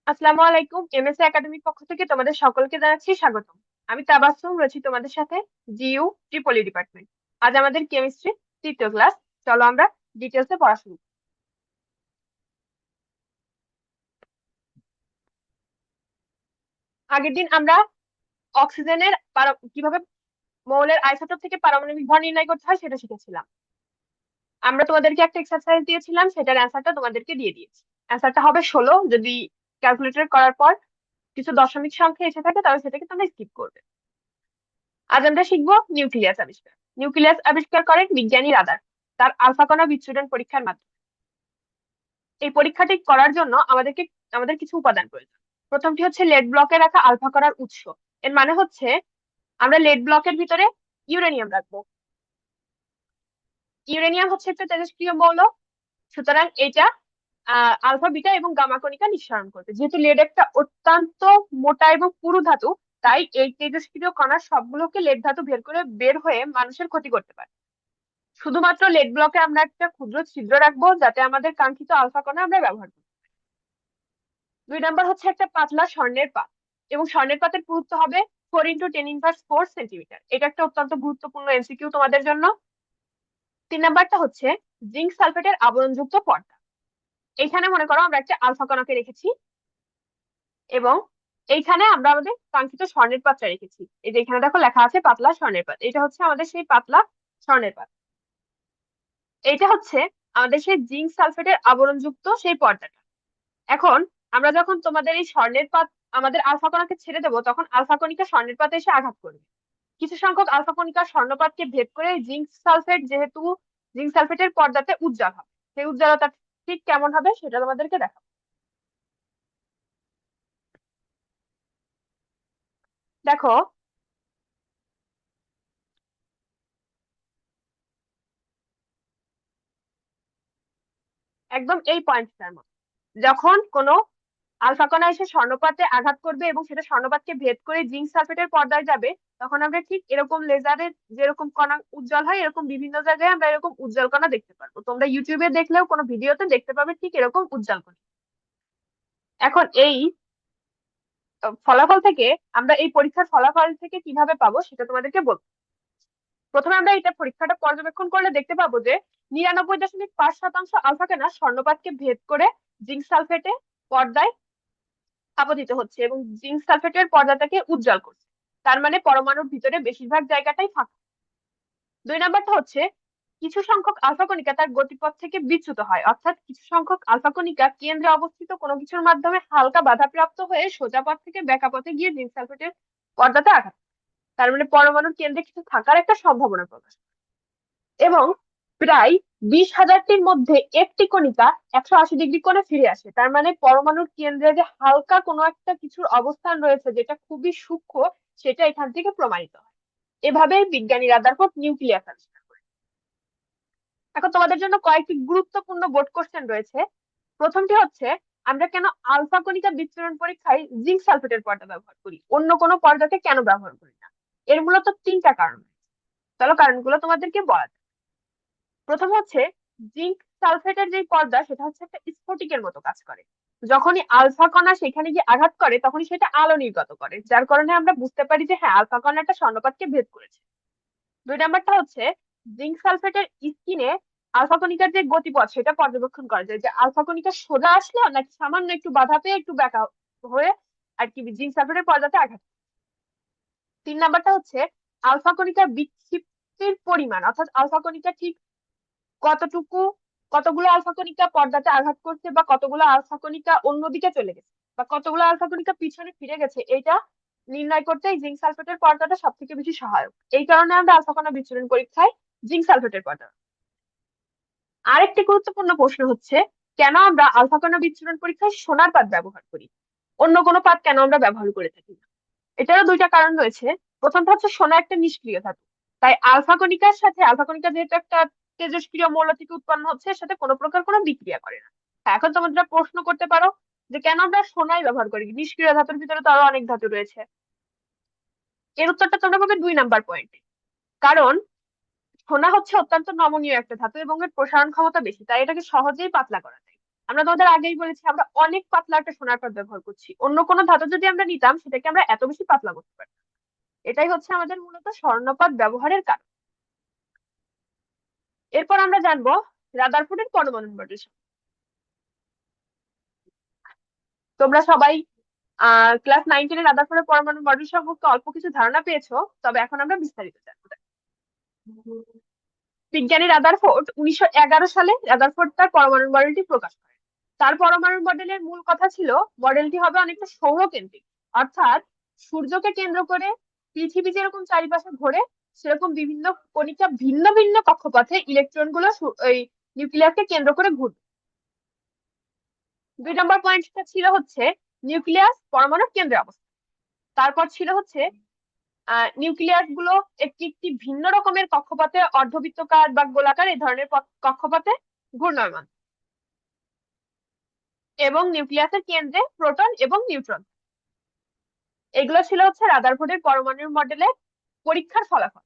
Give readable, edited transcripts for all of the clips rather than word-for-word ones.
আসসালামু আলাইকুম। এমএসসি একাডেমির পক্ষ থেকে তোমাদের সকলকে জানাচ্ছি স্বাগতম। আমি তাবাসসুম রয়েছি তোমাদের সাথে, জিইউ ট্রিপলি ডিপার্টমেন্ট। আজ আমাদের কেমিস্ট্রি তৃতীয় ক্লাস। চলো আমরা ডিটেলসে পড়া শুরু করি। আগের দিন আমরা অক্সিজেনের কিভাবে মৌলের আইসোটোপ থেকে পারমাণবিক ভর নির্ণয় করতে হয় সেটা শিখেছিলাম। আমরা তোমাদেরকে একটা এক্সারসাইজ দিয়েছিলাম, সেটার অ্যান্সারটা তোমাদেরকে দিয়ে দিয়েছি। অ্যান্সারটা হবে 16। যদি ক্যালকুলেটর করার পর কিছু দশমিক সংখ্যা এসে থাকে তাহলে সেটাকে তোমরা স্কিপ করবে। আজ আমরা শিখবো নিউক্লিয়াস আবিষ্কার। নিউক্লিয়াস আবিষ্কার করেন বিজ্ঞানী রাদার তার আলফা কণা বিচ্ছুরণ পরীক্ষার মাধ্যমে। এই পরীক্ষাটি করার জন্য আমাদের কিছু উপাদান প্রয়োজন। প্রথমটি হচ্ছে লেড ব্লকে রাখা আলফা কণার উৎস। এর মানে হচ্ছে আমরা লেড ব্লকের ভিতরে ইউরেনিয়াম রাখবো। ইউরেনিয়াম হচ্ছে একটা তেজস্ক্রিয় মৌল, সুতরাং এটা আলফা বিটা এবং গামা কণিকা নিঃসরণ করবে। যেহেতু লেড একটা অত্যন্ত মোটা এবং পুরু ধাতু, তাই এই তেজস্ক্রিয় কণার সবগুলোকে লেড ধাতু বের হয়ে মানুষের ক্ষতি করতে পারে। শুধুমাত্র লেড ব্লকে আমরা একটা ক্ষুদ্র ছিদ্র রাখবো যাতে আমাদের কাঙ্ক্ষিত আলফা কণা আমরা ব্যবহার করি। 2 নাম্বার হচ্ছে একটা পাতলা স্বর্ণের পাত, এবং স্বর্ণের পাতের পুরুত্ব হবে 4 × 10⁻⁴ সেন্টিমিটার। এটা একটা অত্যন্ত গুরুত্বপূর্ণ এমসিকিউ তোমাদের জন্য। 3 নাম্বারটা হচ্ছে জিঙ্ক সালফেটের আবরণযুক্ত পর্দা। এইখানে মনে করো আমরা একটা আলফা কণাকে রেখেছি, এবং এইখানে আমরা আমাদের কাঙ্ক্ষিত স্বর্ণের পাতটা রেখেছি। এই যে এখানে দেখো লেখা আছে পাতলা স্বর্ণের পাত, এটা হচ্ছে আমাদের সেই পাতলা স্বর্ণের পাত। এইটা হচ্ছে আমাদের সেই জিঙ্ক সালফেটের আবরণযুক্ত সেই পর্দাটা। এখন আমরা যখন তোমাদের এই স্বর্ণের পাত আমাদের আলফা কণাকে ছেড়ে দেবো, তখন আলফা কণিকা স্বর্ণের পাতে এসে আঘাত করবে। কিছু সংখ্যক আলফা কণিকা স্বর্ণপাতকে ভেদ করে জিঙ্ক সালফেট, যেহেতু জিঙ্ক সালফেটের পর্দাতে উজ্জ্বল হবে, সেই উজ্জ্বলতা ঠিক কেমন হবে সেটা তোমাদেরকে দেখাবো। দেখো, একদম এই পয়েন্টটার মতো যখন কোনো আলফা কণা এসে স্বর্ণপাতে আঘাত করবে এবং সেটা স্বর্ণপাতকে ভেদ করে জিঙ্ক সালফেটের পর্দায় যাবে, তখন আমরা ঠিক এরকম লেজারের যেরকম কণা উজ্জ্বল হয়, এরকম বিভিন্ন জায়গায় আমরা এরকম উজ্জ্বল কণা দেখতে পারবো। তোমরা ইউটিউবে দেখলেও কোনো ভিডিওতে দেখতে পাবে ঠিক এরকম উজ্জ্বল কণা। এখন এই ফলাফল থেকে আমরা এই পরীক্ষার ফলাফল থেকে কিভাবে পাবো সেটা তোমাদেরকে বলবো। প্রথমে আমরা এটা পরীক্ষাটা পর্যবেক্ষণ করলে দেখতে পাবো যে 99.5% আলফা কণা স্বর্ণপাতকে ভেদ করে জিঙ্ক সালফেটে পর্দায় আপতিত হচ্ছে এবং জিঙ্ক সালফেটের পর্দাটাকে উজ্জ্বল করছে। তার মানে পরমাণুর ভিতরে বেশিরভাগ জায়গাটাই ফাঁকা। 2 নাম্বারটা হচ্ছে কিছু সংখ্যক আলফা কণিকা তার গতিপথ থেকে বিচ্যুত হয়, অর্থাৎ কিছু সংখ্যক আলফা কণিকা কেন্দ্রে অবস্থিত কোনো কিছুর মাধ্যমে হালকা বাধাপ্রাপ্ত হয়ে সোজা পথ থেকে বেঁকা পথে গিয়ে জিঙ্ক সালফেটের পর্দাতে আঘাত। তার মানে পরমাণুর কেন্দ্রে কিছু থাকার একটা সম্ভাবনা প্রকাশ। এবং প্রায় 20,000টির মধ্যে একটি কণিকা 180 ডিগ্রি কোণে ফিরে আসে। তার মানে পরমাণুর কেন্দ্রে যে হালকা কোনো একটা কিছুর অবস্থান রয়েছে যেটা খুবই সূক্ষ্ম, সেটা এখান থেকে প্রমাণিত হয়। এভাবে বিজ্ঞানী রাদারফোর্ড নিউক্লিয়াস আবিষ্কার করে। এখন তোমাদের জন্য কয়েকটি গুরুত্বপূর্ণ বোর্ড কোশ্চেন রয়েছে। প্রথমটি হচ্ছে আমরা কেন আলফা কণিকা বিচ্ছুরণ পরীক্ষায় জিঙ্ক সালফেটের পর্দা ব্যবহার করি, অন্য কোনো পর্দাকে কেন ব্যবহার করি না? এর মূলত 3টা কারণ। চলো কারণগুলো তোমাদেরকে বলা যাক। প্রথম হচ্ছে জিঙ্ক সালফেটের যে পর্দা সেটা হচ্ছে একটা স্ফটিকের মতো কাজ করে। যখনই আলফা কণা সেখানে গিয়ে আঘাত করে তখনই সেটা আলো নির্গত করে, যার কারণে আমরা বুঝতে পারি যে হ্যাঁ আলফা কণাটা স্বর্ণপাতকে ভেদ করেছে। 2 নাম্বারটা হচ্ছে জিঙ্ক সালফেটের স্কিনে আলফা কণিকার যে গতিপথ সেটা পর্যবেক্ষণ করা যায়, যে আলফা কণিকা সোজা আসলো নাকি সামান্য একটু বাধা পেয়ে একটু ব্যাকা হয়ে আর কি জিঙ্ক সালফেটের পর্দাতে আঘাত। 3 নাম্বারটা হচ্ছে আলফা কণিকার বিক্ষিপ্তির পরিমাণ, অর্থাৎ আলফা কণিকা ঠিক কতটুকু কতগুলো আলফা কণিকা পর্দাতে আঘাত করছে, বা কতগুলো আলফা কণিকা অন্যদিকে চলে গেছে, বা কতগুলো আলফা কণিকা পিছনে ফিরে গেছে, এটা নির্ণয় করতে জিঙ্ক সালফেটের পর্দাটা সব থেকে বেশি সহায়ক। এই কারণে আমরা আলফা কণা বিচ্ছুরণ পরীক্ষায় জিঙ্ক সালফেটের পর্দা। আরেকটি গুরুত্বপূর্ণ প্রশ্ন হচ্ছে কেন আমরা আলফা কণা বিচ্ছুরণ পরীক্ষায় সোনার পাত ব্যবহার করি, অন্য কোনো পাত কেন আমরা ব্যবহার করে থাকি না? এটারও 2টা কারণ রয়েছে। প্রথমটা হচ্ছে সোনা একটা নিষ্ক্রিয় ধাতু, তাই আলফা কণিকা যেহেতু একটা তেজস্ক্রিয় মৌল থেকে উৎপন্ন হচ্ছে, এর সাথে কোনো প্রকার কোনো বিক্রিয়া করে না। এখন তোমরা প্রশ্ন করতে পারো যে কেন আমরা সোনাই ব্যবহার করি, নিষ্ক্রিয় ধাতুর ভিতরে তো আরো অনেক ধাতু রয়েছে। এর উত্তরটা তোমরা পাবে 2 নাম্বার পয়েন্টে। কারণ সোনা হচ্ছে অত্যন্ত নমনীয় একটা ধাতু এবং এর প্রসারণ ক্ষমতা বেশি, তাই এটাকে সহজেই পাতলা করা যায়। আমরা তোমাদের আগেই বলেছি আমরা অনেক পাতলা একটা সোনার পাত ব্যবহার করছি, অন্য কোনো ধাতু যদি আমরা নিতাম সেটাকে আমরা এত বেশি পাতলা করতে পারতাম। এটাই হচ্ছে আমাদের মূলত স্বর্ণপাত ব্যবহারের কারণ। এরপর আমরা জানবো রাদারফোর্ডের পরমাণু মডেল। তোমরা সবাই ক্লাস 9-10 রাদারফোর্ডের পরমাণু মডেল সম্পর্কে অল্প কিছু ধারণা পেয়েছো, তবে এখন আমরা বিস্তারিত জানবো। বিজ্ঞানী রাদারফোর্ড 1911 সালে রাদারফোর্ড তার পরমাণু মডেলটি প্রকাশ করেন। তার পরমাণু মডেলের মূল কথা ছিল মডেলটি হবে অনেকটা সৌরকেন্দ্রিক, অর্থাৎ সূর্যকে কেন্দ্র করে পৃথিবী যেরকম চারিপাশে ঘোরে সেরকম বিভিন্ন কণিকা ভিন্ন ভিন্ন কক্ষপথে ইলেকট্রন গুলো ওই নিউক্লিয়াসকে কেন্দ্র করে ঘুরবে। 2 নম্বর পয়েন্টটা ছিল হচ্ছে নিউক্লিয়াস পরমাণুর কেন্দ্রে অবস্থিত। তারপর ছিল হচ্ছে নিউক্লিয়াস গুলো একটি একটি ভিন্ন রকমের কক্ষপথে, অর্ধবৃত্তাকার বা গোলাকার এই ধরনের কক্ষপথে ঘূর্ণায়মান, এবং নিউক্লিয়াসের কেন্দ্রে প্রোটন এবং নিউট্রন। এগুলো ছিল হচ্ছে রাদারফোর্ডের পরমাণু মডেলের পরীক্ষার ফলাফল।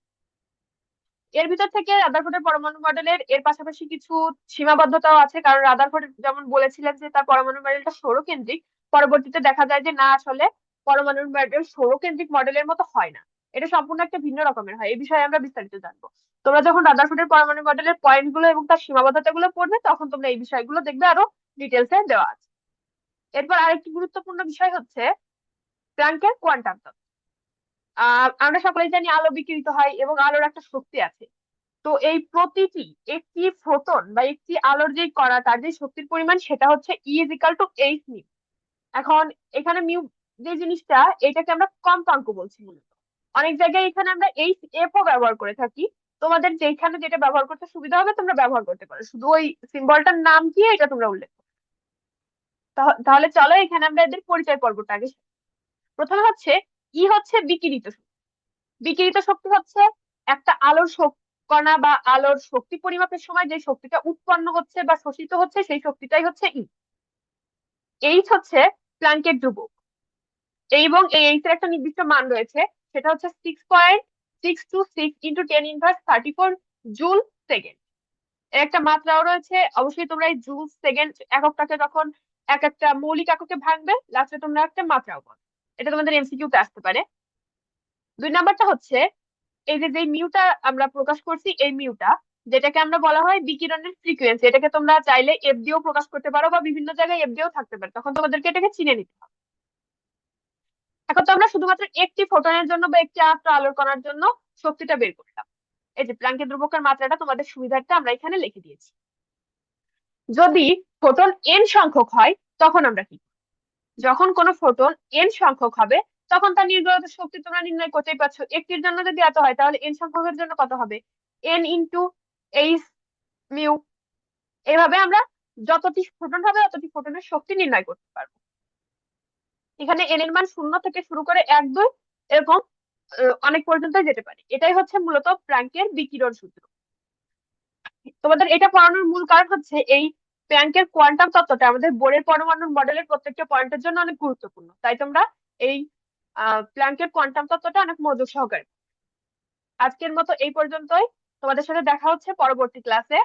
এর ভিতর থেকে রাদারফোর্ডের পরমাণু মডেলের এর পাশাপাশি কিছু সীমাবদ্ধতাও আছে, কারণ রাদারফোর্ড যেমন বলেছিলেন যে তার পরমাণু মডেলটা সৌরকেন্দ্রিক, পরবর্তীতে দেখা যায় যে না, আসলে পরমাণু মডেল সৌরকেন্দ্রিক মডেলের মতো হয় না, এটা সম্পূর্ণ একটা ভিন্ন রকমের হয়। এই বিষয়ে আমরা বিস্তারিত জানবো। তোমরা যখন রাদারফোর্ডের পরমাণু মডেলের পয়েন্ট গুলো এবং তার সীমাবদ্ধতা গুলো পড়বে তখন তোমরা এই বিষয়গুলো দেখবে আরো ডিটেলসে দেওয়া আছে। এরপর আরেকটি গুরুত্বপূর্ণ বিষয় হচ্ছে প্ল্যাঙ্কের কোয়ান্টাম তত্ত্ব। আমরা সকলেই জানি আলো বিকিরিত হয় এবং আলোর একটা শক্তি আছে। তো এই প্রতিটি একটি ফোটন বা একটি আলোর যে কণা তার যে শক্তির পরিমাণ সেটা হচ্ছে E=H মিউ। এখন এখানে মিউ যে জিনিসটা, এটাকে আমরা কম্পাঙ্ক বলছি মূলত। অনেক জায়গায় এখানে আমরা HF ও ব্যবহার করে থাকি। তোমাদের যেখানে যেটা ব্যবহার করতে সুবিধা হবে তোমরা ব্যবহার করতে পারো, শুধু ওই সিম্বলটার নাম কি এটা তোমরা উল্লেখ করো। তাহলে চলো এখানে আমরা এদের পরিচয় পর্বটা আগে সারি। প্রথমে হচ্ছে হচ্ছে বিকিরিত শক্তি। বিকিরিত শক্তি হচ্ছে একটা আলোর কণা বা আলোর শক্তি পরিমাপের সময় যে শক্তিটা উৎপন্ন হচ্ছে বা শোষিত হচ্ছে সেই শক্তিটাই হচ্ছে হচ্ছে প্ল্যাঙ্কের ধ্রুবক। এবং এই এর একটা নির্দিষ্ট মান রয়েছে, সেটা হচ্ছে 6.626 × 10⁻34 জুল সেকেন্ড। এর একটা মাত্রাও রয়েছে। অবশ্যই তোমরা এই জুল সেকেন্ড এককটাকে যখন এক একটা মৌলিক এককে ভাঙবে লাস্টে তোমরা একটা মাত্রাও পাবে, এটা তোমাদের এমসিকিউ তে আসতে পারে। 2 নাম্বারটা হচ্ছে এই যে মিউটা আমরা প্রকাশ করছি, এই মিউটা যেটাকে আমরা বলা হয় বিকিরণের ফ্রিকোয়েন্সি, এটাকে তোমরা চাইলে এফ দিয়েও প্রকাশ করতে পারো বা বিভিন্ন জায়গায় এফ দিয়েও থাকতে পারে, তখন তোমাদেরকে এটাকে চিনে নিতে হবে। এখন তো আমরা শুধুমাত্র একটি ফোটনের জন্য বা একটি আলোর কণার জন্য শক্তিটা বের করলাম। এই যে প্ল্যাঙ্কের ধ্রুবকের মাত্রাটা তোমাদের সুবিধার্থে আমরা এখানে লিখে দিয়েছি। যদি ফোটন এন সংখ্যক হয় তখন আমরা কি, যখন কোনো ফোটন এন সংখ্যক হবে তখন তার নির্গত শক্তি তোমরা নির্ণয় করতেই পারছো। একটির জন্য যদি এত হয় তাহলে এন সংখ্যকের জন্য কত হবে, N × H মিউ। এভাবে আমরা যতটি ফোটন হবে ততটি ফোটনের শক্তি নির্ণয় করতে পারবো। এখানে এন এর মান 0 থেকে শুরু করে 1, 2 এরকম অনেক পর্যন্ত যেতে পারে। এটাই হচ্ছে মূলত প্ল্যাঙ্কের বিকিরণ সূত্র। তোমাদের এটা পড়ানোর মূল কারণ হচ্ছে এই প্ল্যাঙ্কের কোয়ান্টাম তত্ত্বটা আমাদের বোরের পরমাণুর মডেলের প্রত্যেকটা পয়েন্টের জন্য অনেক গুরুত্বপূর্ণ, তাই তোমরা এই প্ল্যাঙ্কের কোয়ান্টাম তত্ত্বটা অনেক মনোযোগ সহকারে। আজকের মতো এই পর্যন্তই, তোমাদের সাথে দেখা হচ্ছে পরবর্তী ক্লাসে।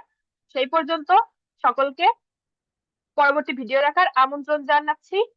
সেই পর্যন্ত সকলকে পরবর্তী ভিডিও দেখার আমন্ত্রণ জানাচ্ছি।